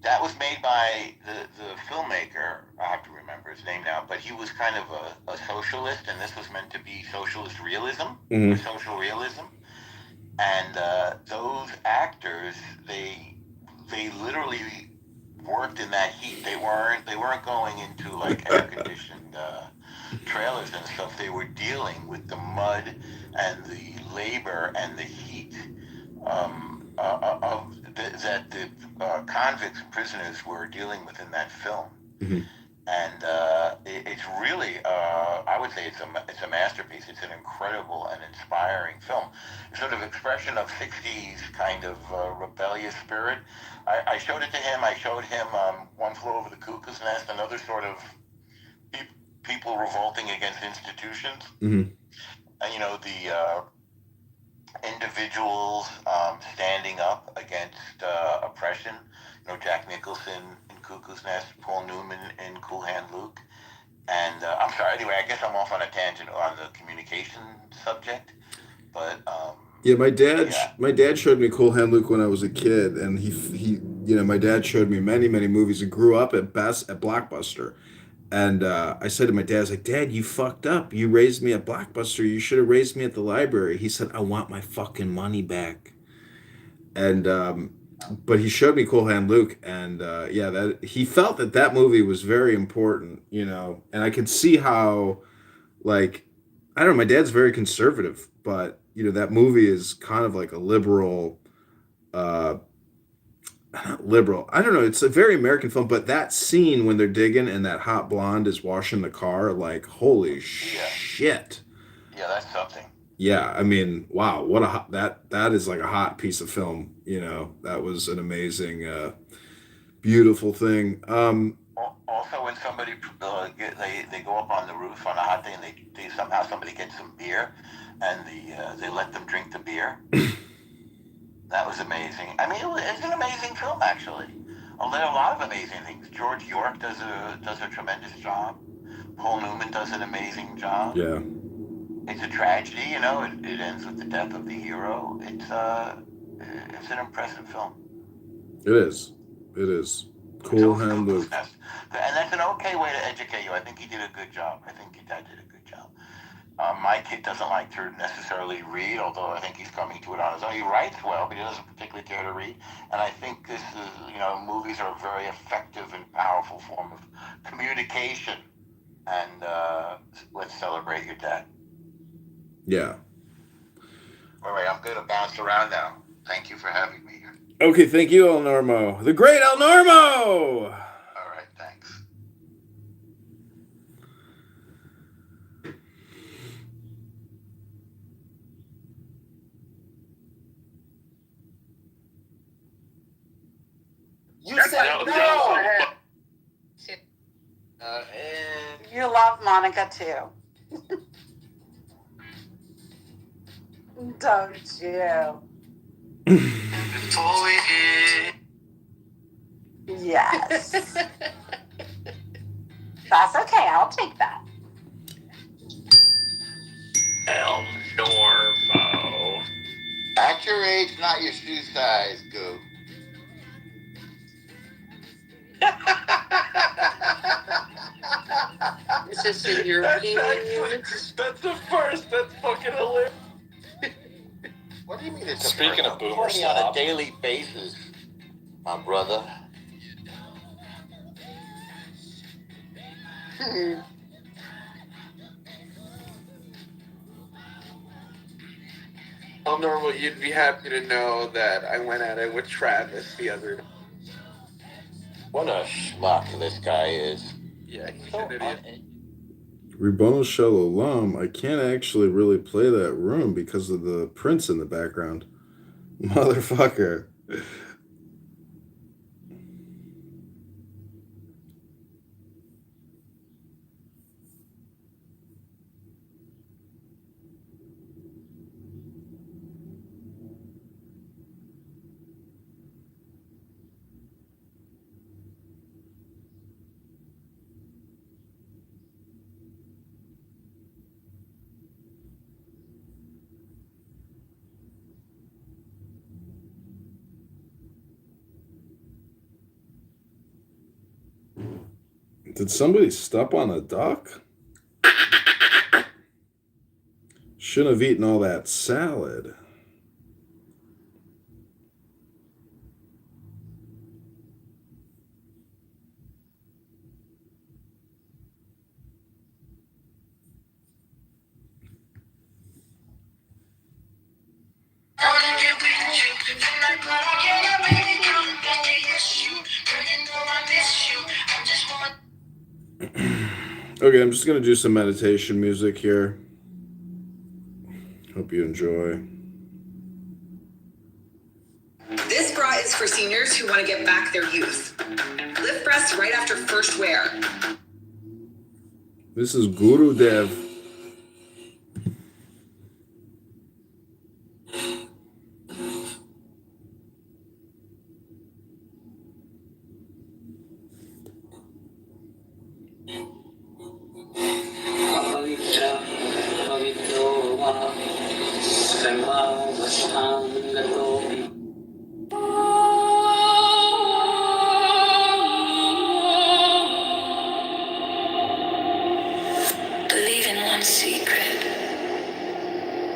that was made by the filmmaker. I have to remember his name now, but he was kind of a socialist, and this was meant to be socialist realism, or social realism. And those actors, they literally worked in that heat. They weren't going into like air conditioned trailers and stuff. They were dealing with the mud and the labor and the heat that the convicts and prisoners were dealing with in that film. Mm-hmm. And it's really, I would say it's a masterpiece. It's an incredible and inspiring film. A sort of expression of 60s kind of rebellious spirit. I showed it to him. I showed him One Flew Over the Cuckoo's Nest, another sort of people revolting against institutions. Mm-hmm. And, the individuals standing up against oppression. Jack Nicholson in Cuckoo's Nest, Paul Newman in Cool Hand Luke. And I'm sorry, anyway, I guess I'm off on a tangent on the communication subject. But yeah, my dad showed me Cool Hand Luke when I was a kid, and he my dad showed me many movies. I grew up at Blockbuster, And I said to my dad, I was like, Dad, you fucked up. You raised me at Blockbuster. You should have raised me at the library. He said, I want my fucking money back. And but he showed me Cool Hand Luke, and yeah, that he felt that movie was very important, you know. And I could see how, like, I don't know, my dad's very conservative, but you know that movie is kind of like a liberal, uh, not liberal. I don't know. It's a very American film, but that scene when they're digging and that hot blonde is washing the car, like, holy shit. Yeah, that's something. Yeah, I mean, wow, what a hot, that is like a hot piece of film. You know, that was an amazing, beautiful thing. Also, when somebody they go up on the roof on a hot day and they somehow somebody gets some beer, and they let them drink the beer. That was amazing. I mean, it's an amazing film actually. There are a lot of amazing things. George York does a tremendous job. Paul Newman does an amazing job. Yeah. It's a tragedy, you know. It ends with the death of the hero. It's an impressive film. It is. It is. Cool Hand Luke. And that's an okay way to educate you. I think he did a good job. I think your dad did a good job. My kid doesn't like to necessarily read, although I think he's coming to it on his own. He writes well, but he doesn't particularly care to read. And I think this is, you know, movies are a very effective and powerful form of communication. And let's celebrate your dad. Yeah. All right, I'm going to bounce around now. Thank you for having me here. Okay, thank you, El Normo. The great El Normo! All right, thanks. You said no! You love Monica too. Don't you? Yes. That's okay. I'll take that. El Normo. Act your age, not your shoe size, Goo. Is this in European units? That's the first. That's fucking hilarious. What do you mean it's Speaking of boomer on stop. a daily basis, my brother. El Normo, you'd be happy to know that I went at it with Travis the other day. What a schmuck this guy is. Yeah, he's an idiot. Ribono Shalom, I can't actually really play that room because of the Prince in the background. Motherfucker. Did somebody step on a duck? Shouldn't have eaten all that salad. Okay, I'm just going to do some meditation music here. Hope you enjoy. This bra is for seniors who want to get back their youth. Lift breasts right after first wear. This is Guru Dev. one secret,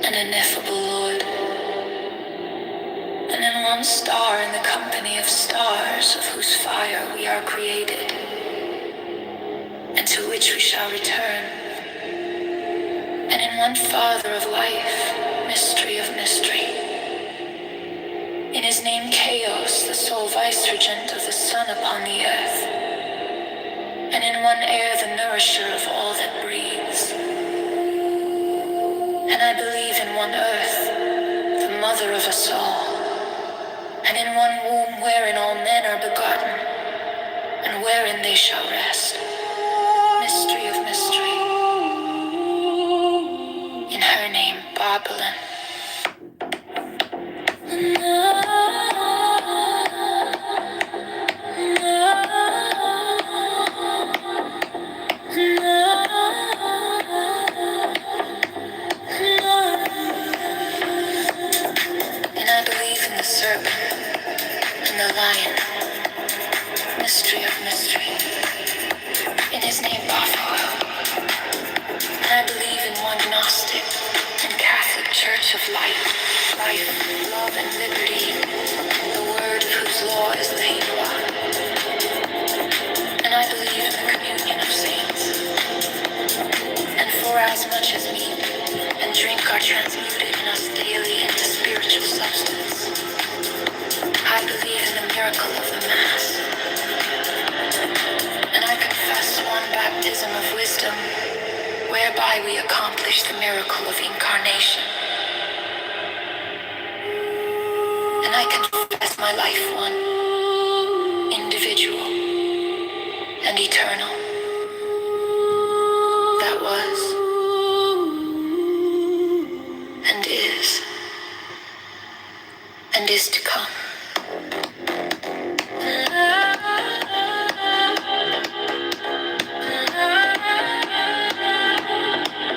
an ineffable Lord, and in one star in the company of stars, of whose fire we are created, and to which we shall return, and in one Father of life, mystery of mystery. In his name Chaos, the sole vicegerent of the sun upon the earth, and in one air the nourisher of all that breathes. And I believe in one earth, the mother of us all, and in one womb wherein all men are begotten, and wherein they shall rest. Mystery of mystery. In her name, Babylon. And I believe in the serpent and the lion. Mystery of mystery. In his name, Buffalo. And I believe in one Gnostic and Catholic Church of light, life, love, and liberty, the word of whose law is the Hebrew. And I believe in the communion of saints. And for as much as meat and drink are transmuted in us daily into spiritual substance, I believe in the miracle of the Mass. And I confess one baptism of wisdom, whereby we accomplish the miracle of incarnation. And I confess my life one, individual, and eternal. That was, and is to come.